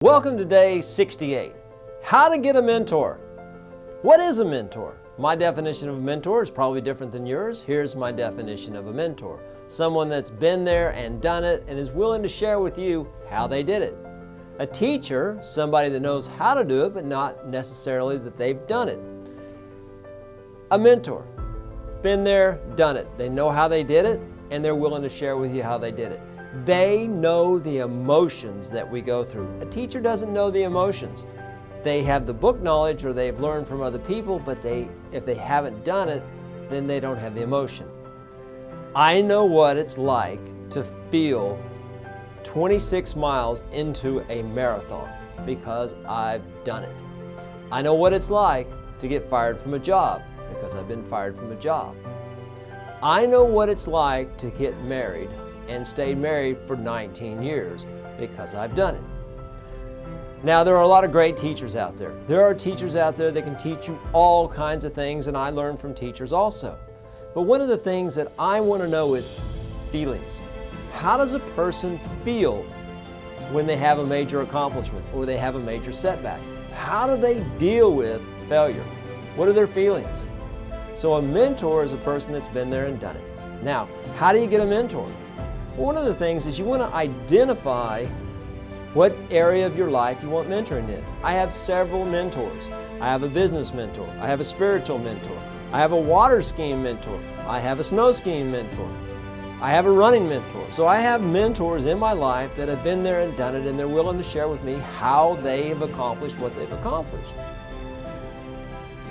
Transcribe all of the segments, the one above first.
Welcome to day 68. How to get a mentor. What is a mentor? My definition of a mentor is probably different than yours. Here's my definition of a mentor. Someone that's been there and done it and is willing to share with you how they did it. A teacher, somebody that knows how to do it but not necessarily that they've done it. A mentor, been there, done it. They know how they did it and they're willing to share with you how they did it. They know the emotions that we go through. A teacher doesn't know the emotions. They have the book knowledge or they've learned from other people, but if they haven't done it, then they don't have the emotion. I know what it's like to feel 26 miles into a marathon because I've done it. I know what it's like to get fired from a job because I've been fired from a job. I know what it's like to get married and stayed married for 19 years because I've done it. Now, there are a lot of great teachers out there. There are teachers out there that can teach you all kinds of things, and I learn from teachers also. But one of the things that I want to know is feelings. How does a person feel when they have a major accomplishment or they have a major setback? How do they deal with failure? What are their feelings? So a mentor is a person that's been there and done it. Now, how do you get a mentor? One of the things is you want to identify what area of your life you want mentoring in. I have several mentors. I have a business mentor. I have a spiritual mentor. I have a water skiing mentor. I have a snow skiing mentor. I have a running mentor. So I have mentors in my life that have been there and done it, and they're willing to share with me how they have accomplished what they've accomplished.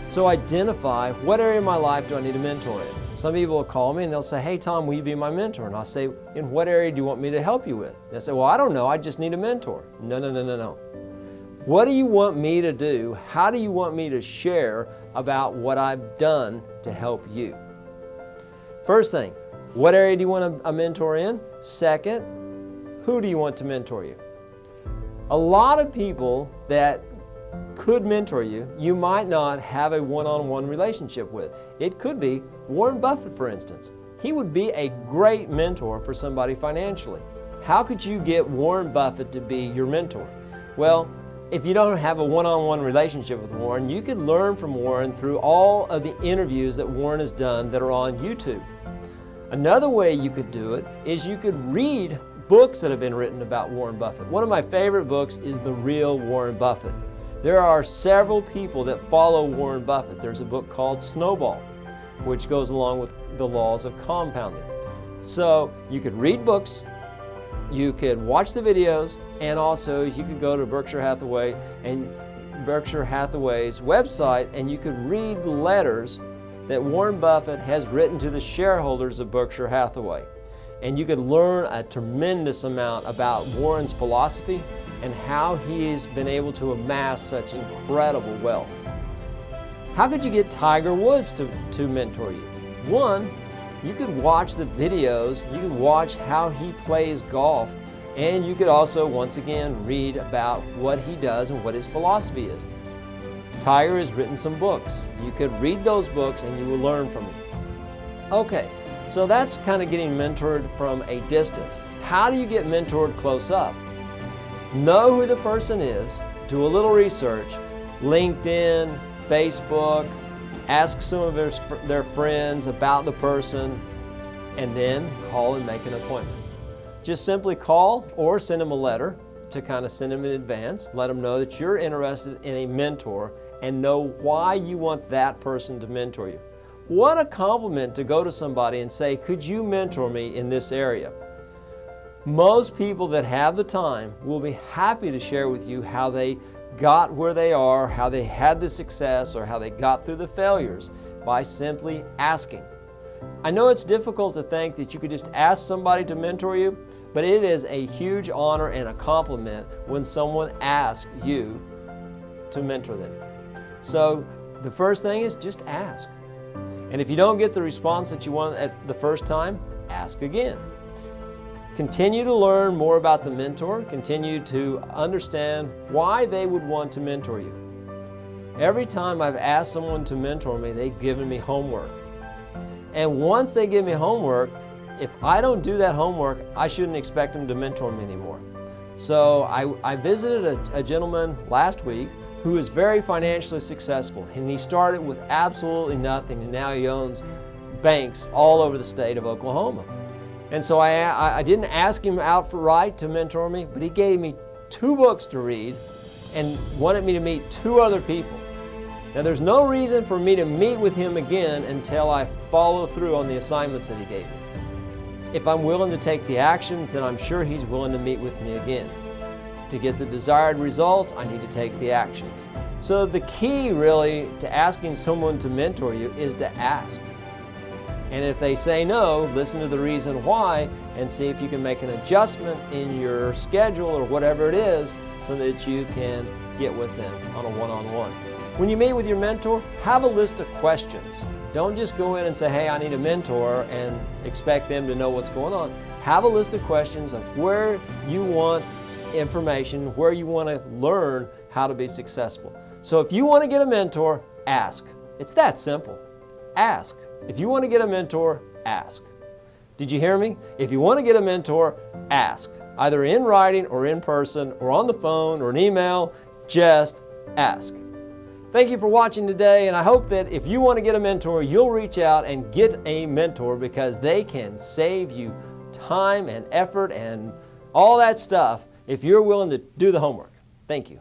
So identify what area of my life do I need a mentor in. Some people will call me and they'll say, "Hey Tom, will you be my mentor?" And I'll say, "In what area do you want me to help you with?" And they say, "Well, I don't know, I just need a mentor." No. What do you want me to do? How do you want me to share about what I've done to help you? First thing, what area do you want a mentor in? Second, who do you want to mentor you? A lot of people that could mentor you, you might not have a one-on-one relationship with. It could be Warren Buffett, for instance. He would be a great mentor for somebody financially. How could you get Warren Buffett to be your mentor? Well, if you don't have a one-on-one relationship with Warren, you could learn from Warren through all of the interviews that Warren has done that are on YouTube. Another way you could do it is you could read books that have been written about Warren Buffett. One of my favorite books is The Real Warren Buffett. There are several people that follow Warren Buffett. There's a book called Snowball, which goes along with the laws of compounding. So you could read books, you could watch the videos, and also you could go to Berkshire Hathaway's website and you could read letters that Warren Buffett has written to the shareholders of Berkshire Hathaway. And you could learn a tremendous amount about Warren's philosophy and how he has been able to amass such incredible wealth. How could you get Tiger Woods to mentor you? One, you could watch the videos, you could watch how he plays golf, and you could also, once again, read about what he does and what his philosophy is. Tiger has written some books. You could read those books and you will learn from them. Okay, so that's kind of getting mentored from a distance. How do you get mentored close up? Know who the person is, do a little research, LinkedIn, Facebook, ask some of their friends about the person, and then call and make an appointment. Just simply call or send them a letter to kind of send them in advance, let them know that you're interested in a mentor and know why you want that person to mentor you. What a compliment to go to somebody and say, "Could you mentor me in this area?" Most people that have the time will be happy to share with you how they got where they are, how they had the success, or how they got through the failures by simply asking. I know it's difficult to think that you could just ask somebody to mentor you, but it is a huge honor and a compliment when someone asks you to mentor them. So the first thing is just ask. And if you don't get the response that you want at the first time, ask again. Continue to learn more about the mentor. Continue to understand why they would want to mentor you. Every time I've asked someone to mentor me, they've given me homework. And once they give me homework, if I don't do that homework, I shouldn't expect them to mentor me anymore. So I visited a gentleman last week who is very financially successful, and he started with absolutely nothing, and now he owns banks all over the state of Oklahoma. And so I didn't ask him outright to mentor me, but he gave me 2 books to read and wanted me to meet 2 other people. Now there's no reason for me to meet with him again until I follow through on the assignments that he gave me. If I'm willing to take the actions, then I'm sure he's willing to meet with me again. To get the desired results, I need to take the actions. So the key really to asking someone to mentor you is to ask. And if they say no, listen to the reason why and see if you can make an adjustment in your schedule or whatever it is so that you can get with them on a one-on-one. When you meet with your mentor, have a list of questions. Don't just go in and say, hey, I need a mentor and expect them to know what's going on. Have a list of questions of where you want information, where you want to learn how to be successful. So if you want to get a mentor, ask. It's that simple. Ask. If you want to get a mentor, ask. Did you hear me? If you want to get a mentor, ask. Either in writing or in person or on the phone or an email, just ask. Thank you for watching today, and I hope that if you want to get a mentor, you'll reach out and get a mentor because they can save you time and effort and all that stuff if you're willing to do the homework. Thank you.